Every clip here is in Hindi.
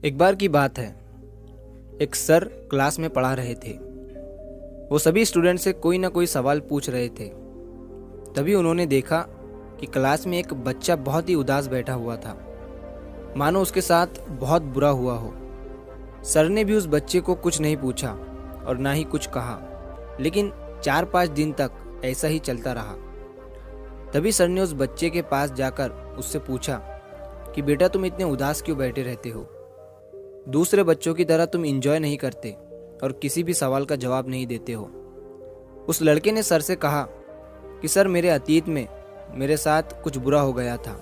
एक बार की बात है, एक सर क्लास में पढ़ा रहे थे। वो सभी स्टूडेंट से कोई ना कोई सवाल पूछ रहे थे। तभी उन्होंने देखा कि क्लास में एक बच्चा बहुत ही उदास बैठा हुआ था, मानो उसके साथ बहुत बुरा हुआ हो। सर ने भी उस बच्चे को कुछ नहीं पूछा और ना ही कुछ कहा, लेकिन 4-5 दिन तक ऐसा ही चलता रहा। तभी सर ने उस बच्चे के पास जाकर उससे पूछा कि बेटा, तुम इतने उदास क्यों बैठे रहते हो? दूसरे बच्चों की तरह तुम एंजॉय नहीं करते और किसी भी सवाल का जवाब नहीं देते हो। उस लड़के ने सर से कहा कि सर, मेरे अतीत में मेरे साथ कुछ बुरा हो गया था।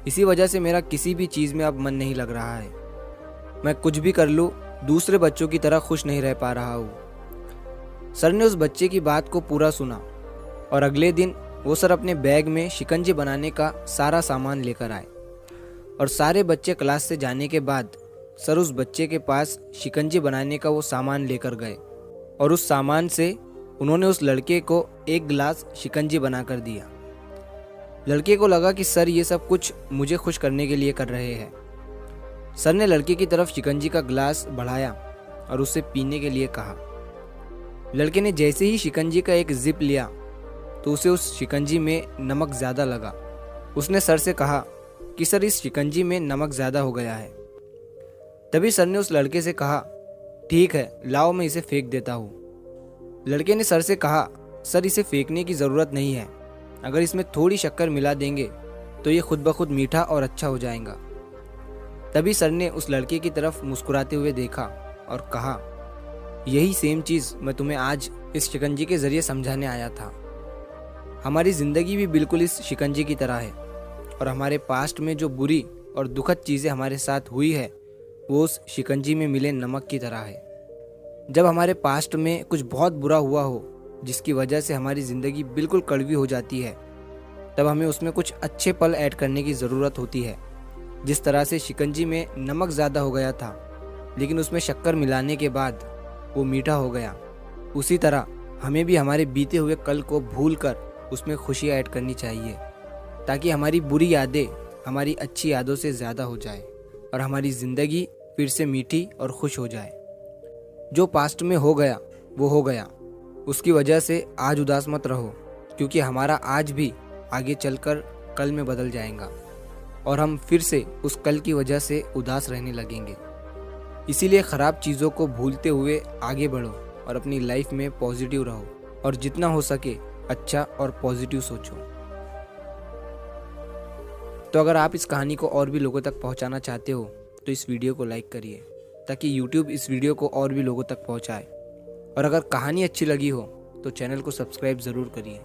इसी वजह से मेरा किसी भी चीज़ में अब मन नहीं लग रहा है। मैं कुछ भी कर लूँ, दूसरे बच्चों की तरह खुश नहीं रह पा रहा हूँ। सर ने उस बच्चे की बात को पूरा सुना और अगले दिन वो सर अपने बैग में शिकंजी बनाने का सारा सामान लेकर आए। और सारे बच्चे क्लास से जाने के बाद सर उस बच्चे के पास शिकंजी बनाने का वो सामान लेकर गए और उस सामान से उन्होंने उस लड़के को एक गिलास शिकंजी बनाकर दिया। लड़के को लगा कि सर ये सब कुछ मुझे खुश करने के लिए कर रहे हैं। सर ने लड़के की तरफ शिकंजी का गिलास बढ़ाया और उससे पीने के लिए कहा। लड़के ने जैसे ही शिकंजी का एक जिप लिया तो उसे उस शिकंजी में नमक ज़्यादा लगा। उसने सर से कहा कि सर, इस शिकंजी में नमक ज़्यादा हो गया है। तभी सर ने उस लड़के से कहा, ठीक है, लाओ मैं इसे फेंक देता हूँ। लड़के ने सर से कहा, सर, इसे फेंकने की ज़रूरत नहीं है। अगर इसमें थोड़ी शक्कर मिला देंगे तो ये खुद ब खुद मीठा और अच्छा हो जाएगा। तभी सर ने उस लड़के की तरफ मुस्कुराते हुए देखा और कहा, यही सेम चीज़ मैं तुम्हें आज इस शिकंजी के ज़रिए समझाने आया था। हमारी ज़िंदगी भी बिल्कुल इस शिकंजी की तरह है और हमारे पास्ट में जो बुरी और दुखद चीज़ें हमारे साथ हुई है वो उस शिकंजी में मिले नमक की तरह है। जब हमारे पास्ट में कुछ बहुत बुरा हुआ हो जिसकी वजह से हमारी ज़िंदगी बिल्कुल कड़वी हो जाती है, तब हमें उसमें कुछ अच्छे पल ऐड करने की ज़रूरत होती है। जिस तरह से शिकंजी में नमक ज़्यादा हो गया था लेकिन उसमें शक्कर मिलाने के बाद वो मीठा हो गया, उसी तरह हमें भी हमारे बीते हुए कल को भूल कर उसमें खुशियाँ ऐड करनी चाहिए, ताकि हमारी बुरी यादें हमारी अच्छी यादों से ज़्यादा हो जाए और हमारी ज़िंदगी फिर से मीठी और खुश हो जाए। जो पास्ट में हो गया वो हो गया, उसकी वजह से आज उदास मत रहो, क्योंकि हमारा आज भी आगे चलकर कल में बदल जाएगा और हम फिर से उस कल की वजह से उदास रहने लगेंगे। इसीलिए ख़राब चीज़ों को भूलते हुए आगे बढ़ो और अपनी लाइफ में पॉजिटिव रहो और जितना हो सके अच्छा और पॉजिटिव सोचो। तो अगर आप इस कहानी को और भी लोगों तक पहुंचाना चाहते हो तो इस वीडियो को लाइक करिए, ताकि YouTube इस वीडियो को और भी लोगों तक पहुंचाए। और अगर कहानी अच्छी लगी हो तो चैनल को सब्सक्राइब ज़रूर करिए।